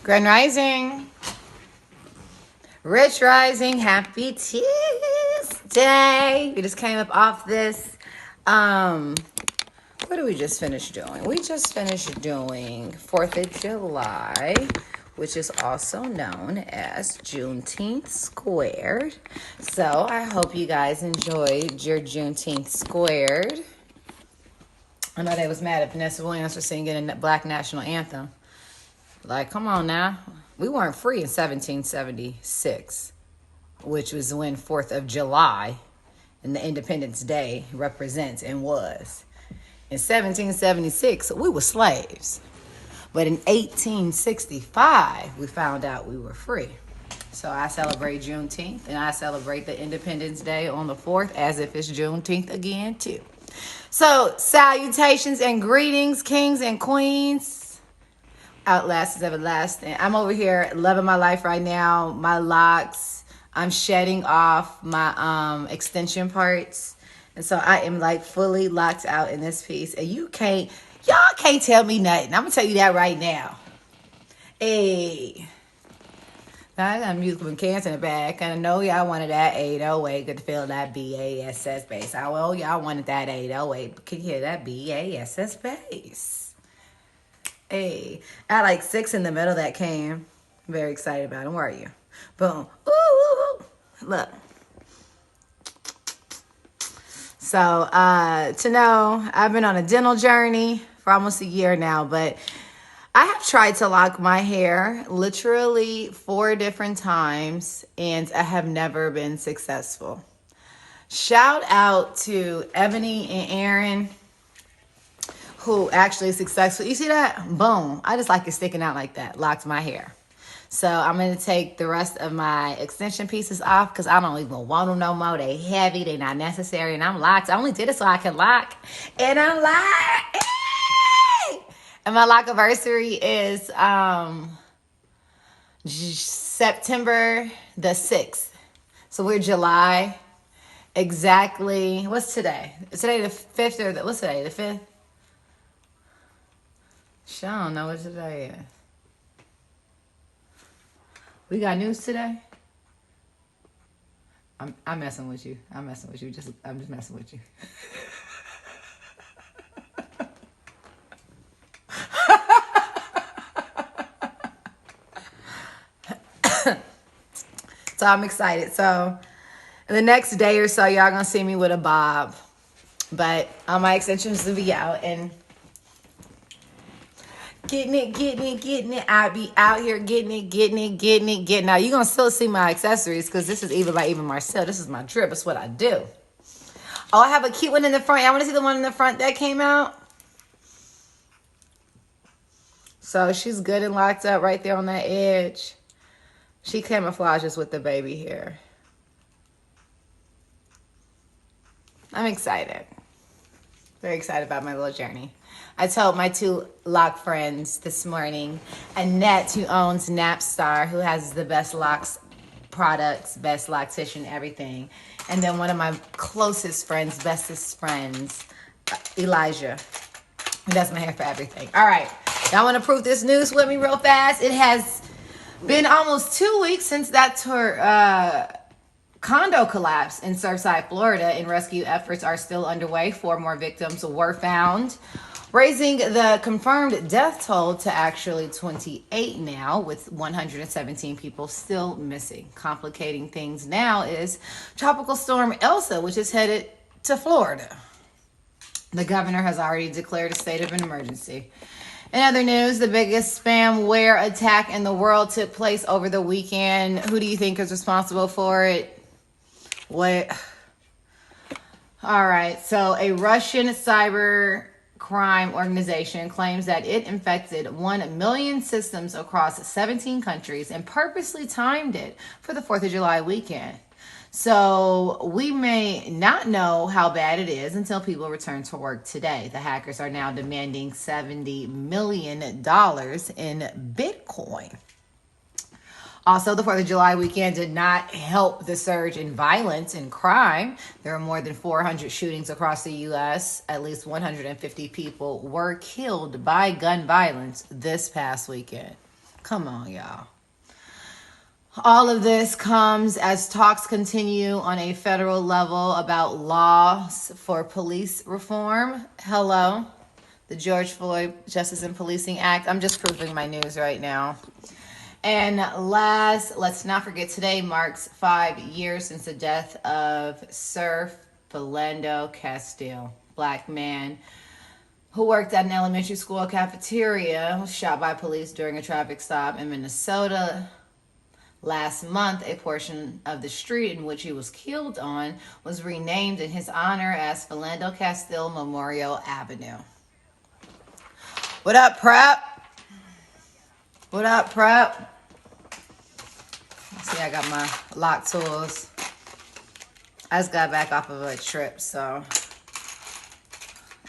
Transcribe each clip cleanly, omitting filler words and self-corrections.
Grand Rising. Rich Rising. Happy Tuesday. We just came up off this. What did we just finish doing? We just finished doing 4th of July, which is also known as Juneteenth Squared. So I hope you guys enjoyed your Juneteenth Squared. I know they was mad at Vanessa Williams for singing a Black National Anthem. Like, come on now. We weren't free in 1776, which was when 4th of July and the Independence Day represents and was. In 1776, we were slaves. But in 1865, we found out we were free. So I celebrate Juneteenth, and I celebrate the Independence Day on the 4th as if it's Juneteenth again, too. So, salutations and greetings, kings and queens. Outlast is everlasting. I'm over here loving my life right now. My locks. I'm shedding off my extension parts. And so I am like fully locked out in this piece. And y'all can't tell me nothing. I'm going to tell you that right now. Hey. Now I got music from Cancer in the back. And I know y'all wanted that 808. Good to feel that BASS bass. Well, y'all wanted that 808. But can you hear that BASS bass? Hey, I had like 6 in the middle that came. Very excited about them. Where are you? Boom. Ooh, ooh, ooh. Look. So, to know, I've been on a dental journey for almost a year now, but I have tried to lock my hair literally 4 different times, and I have never been successful. Shout out to Ebony and Aaron, who actually is successful. You see that? Boom. I just like it sticking out like that. Locked my hair. So I'm going to take the rest of my extension pieces off because I don't even want them no more. They heavy. They not necessary. And I'm locked. I only did it so I can lock. And I'm locked. And my lock anniversary is September the 6th. So we're July. Exactly. What's today? Is today the 5th or what's today? The 5th? I don't know what today is. We got news today? I'm messing with you. I'm just messing with you. So I'm excited. So in the next day or so, y'all gonna see me with a bob. But all my extensions will be out and getting it. I be out here getting it. Now, you're going to still see my accessories because this is even Marcille. This is my drip. It's what I do. Oh, I have a cute one in the front. Y'all want to see the one in the front that came out? So she's good and locked up right there on that edge. She camouflages with the baby hair. I'm excited. Very excited about my little journey. I told my 2 lock friends this morning, Annette, who owns Napstar, who has the best locks products, best loctician, everything. And then one of my closest friends, bestest friends, Elijah, who does my hair for everything. All right. Y'all want to prove this news with me real fast? It has been almost 2 weeks since that condo collapse in Surfside, Florida, and rescue efforts are still underway. 4 more victims were found, raising the confirmed death toll to actually 28 now, with 117 people still missing. Complicating things now is Tropical Storm Elsa, which is headed to Florida. The governor has already declared a state of an emergency. In other news, the biggest spamware attack in the world took place over the weekend. Who do you think is responsible for it? What? All right. So a Russian cyber crime organization claims that it infected 1 million systems across 17 countries and purposely timed it for the 4th of July weekend. So we may not know how bad it is until people return to work today. The hackers are now demanding $70 million in Bitcoin. Also, the 4th of July weekend did not help the surge in violence and crime. There were more than 400 shootings across the U.S. At least 150 people were killed by gun violence this past weekend. Come on, y'all. All of this comes as talks continue on a federal level about laws for police reform. Hello, the George Floyd Justice and Policing Act. I'm just proofing my news right now. And last, let's not forget, today marks 5 years since the death of Sir Philando Castile, Black man who worked at an elementary school cafeteria, was shot by police during a traffic stop in Minnesota. Last month, a portion of the street in which he was killed on was renamed in his honor as Philando Castile Memorial Avenue. What up, Prep? What up, Prep? See, I got my lock tools. I just got back off of a trip, so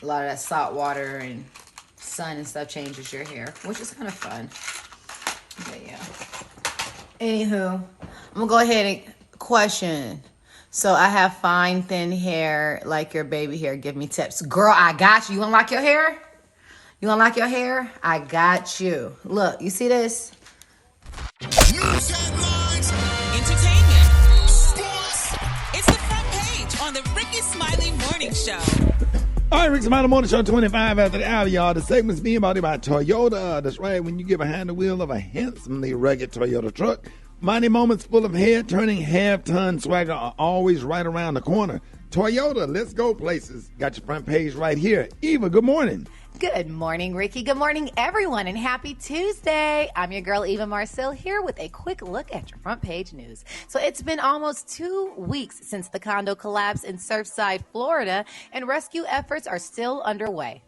a lot of that salt water and sun and stuff changes your hair, which is kind of fun. But yeah. Anywho, I'm gonna go ahead and question. So I have fine, thin hair like your baby hair. Give me tips. Girl, I got you. You wanna lock your hair? You wanna lock your hair? I got you. Look, you see this? News headlines, entertainment, sports. It's the front page on the Ricky Smiley Morning Show. All right, Rick Smiley Morning Show, 25 after the hour, y'all. The segment's being brought to you by Toyota. That's right, when you give a hand the wheel of a handsomely rugged Toyota truck, mighty moments full of head-turning, half-ton swagger are always right around the corner. Toyota, let's go places. Got your front page right here. Eva, good morning. Good morning, Ricky. Good morning, everyone, and happy Tuesday. I'm your girl, Eva Marcille, here with a quick look at your front page news. So it's been almost 2 weeks since the condo collapse in Surfside, Florida, and rescue efforts are still underway.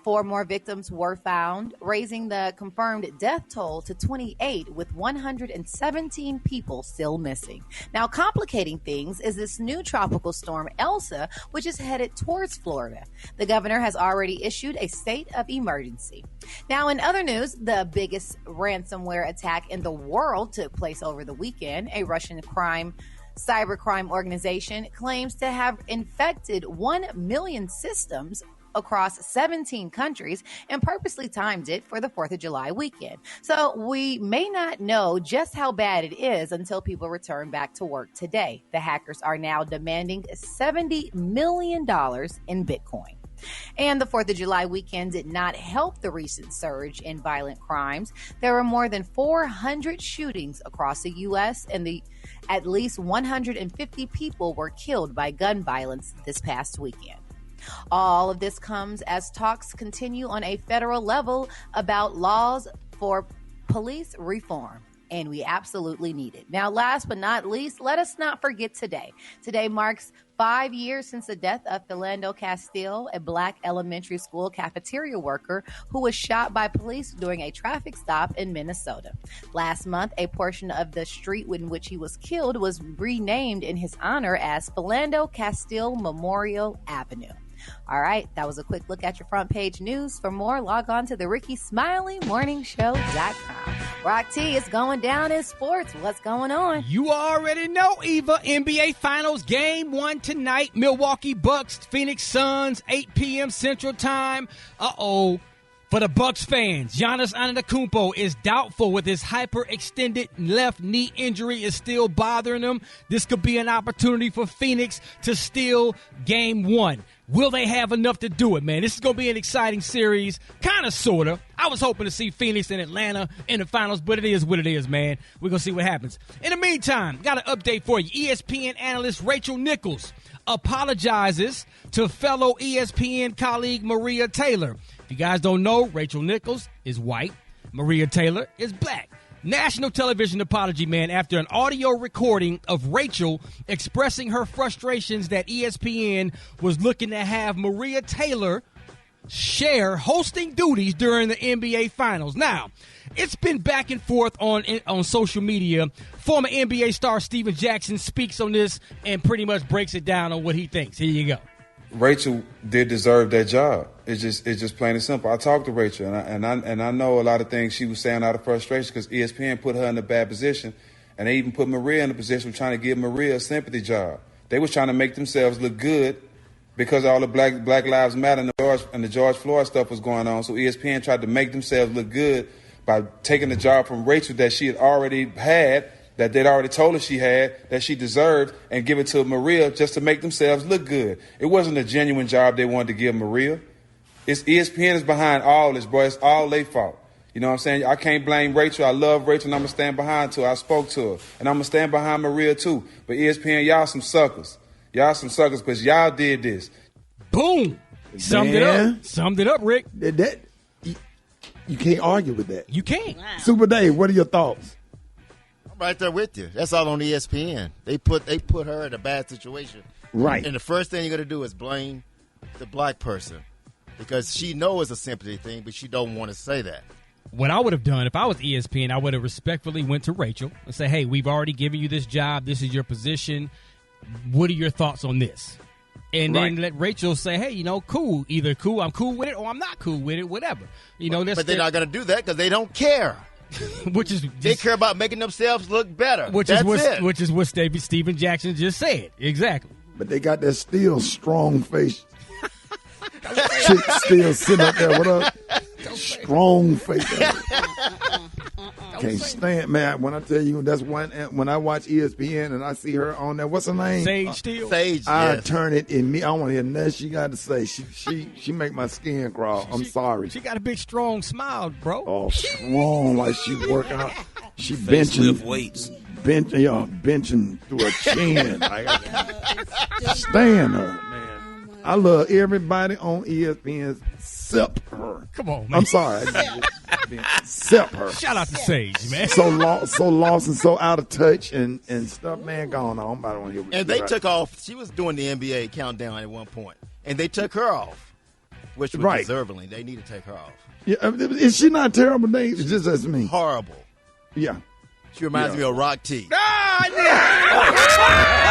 4 more victims were found, raising the confirmed death toll to 28, with 117 people still missing. Now, complicating things is this new tropical storm, Elsa, which is headed towards Florida. The governor has already issued a state of emergency. Now, in other news, the biggest ransomware attack in the world took place over the weekend. A Russian cybercrime organization claims to have infected 1 million systems across 17 countries and purposely timed it for the 4th of July weekend. So we may not know just how bad it is until people return back to work today. The hackers are now demanding $70 million in Bitcoin. And the 4th of July weekend did not help the recent surge in violent crimes. There were more than 400 shootings across the U.S. and at least 150 people were killed by gun violence this past weekend. All of this comes as talks continue on a federal level about laws for police reform. And we absolutely need it. Now, last but not least, let us not forget today. Today marks 5 years since the death of Philando Castile, a Black elementary school cafeteria worker who was shot by police during a traffic stop in Minnesota. Last month, a portion of the street in which he was killed was renamed in his honor as Philando Castile Memorial Avenue. All right, that was a quick look at your front page news. For more, log on to the RickySmileyMorningShow.com. Rock T, it's going down in sports. What's going on? You already know, Eva. NBA Finals Game 1 tonight. Milwaukee Bucks, Phoenix Suns, 8 p.m. Central Time. For the Bucks fans, Giannis Antetokounmpo is doubtful with his hyperextended left knee injury is still bothering him. This could be an opportunity for Phoenix to steal Game 1. Will they have enough to do it, man? This is going to be an exciting series, kind of, sort of. I was hoping to see Phoenix and Atlanta in the finals, but it is what it is, man. We're going to see what happens. In the meantime, got an update for you. ESPN analyst Rachel Nichols apologizes to fellow ESPN colleague Maria Taylor. If you guys don't know, Rachel Nichols is white. Maria Taylor is black. National television apology, man, after an audio recording of Rachel expressing her frustrations that ESPN was looking to have Maria Taylor share hosting duties during the NBA Finals. Now, it's been back and forth on social media. Former NBA star Steven Jackson speaks on this and pretty much breaks it down on what he thinks. Here you go. Rachel did deserve that job. It's just plain and simple. I talked to Rachel, and I know a lot of things she was saying out of frustration because ESPN put her in a bad position, and they even put Maria in a position of trying to give Maria a sympathy job. They was trying to make themselves look good because all the Black Lives Matter and the George Floyd stuff was going on. So ESPN tried to make themselves look good by taking the job from Rachel that she had already had, that they'd already told her she had, that she deserved, and give it to Maria just to make themselves look good. It wasn't a genuine job they wanted to give Maria. It's ESPN is behind all this, boy. It's all their fault. You know what I'm saying? I can't blame Rachel. I love Rachel, and I'm going to stand behind her. I spoke to her, and I'm going to stand behind Maria, too. But ESPN, y'all some suckers. Y'all some suckers because y'all did this. Boom. Summed it up, Rick. You can't argue with that. You can't. Wow. Super Dave, what are your thoughts? I'm right there with you. That's all on ESPN. They put her in a bad situation. Right. And the first thing you're going to do is blame the black person because she knows it's a sympathy thing, but she don't want to say that. What I would have done if I was ESPN, I would have respectfully went to Rachel and say, hey, we've already given you this job. This is your position. What are your thoughts on this? And then let Rachel say, hey, cool. Either cool, I'm cool with it, or I'm not cool with it, whatever. But they're not going to do that because they don't care. They care about making themselves look better. Which is what Steven Jackson just said. Exactly. But they got that still strong face. Chick still sitting up there with a strong face. Can't stand, man. When I tell you, that's when I watch ESPN and I see her on there. What's her name? Sage Steele. Sage. I turn it in me. I want to hear nothing she got to say. She make my skin crawl. I'm sorry. She got a big, strong smile, bro. Oh, strong like she work out. She Lift weights. benching through her chin. Stand her, man. I love everybody on ESPN except her. Come on, man. I'm sorry. Except her. Shout out to Sage, man. So lost and so out of touch and stuff, man, going on. I don't want to hear. And they took off. She was doing the NBA countdown at one point, and they took her off, which was deservingly. They need to take her off. Yeah, is she not terrible, Dave? It's just as me. Horrible. Yeah. She reminds me of Rock T. Ah, yeah.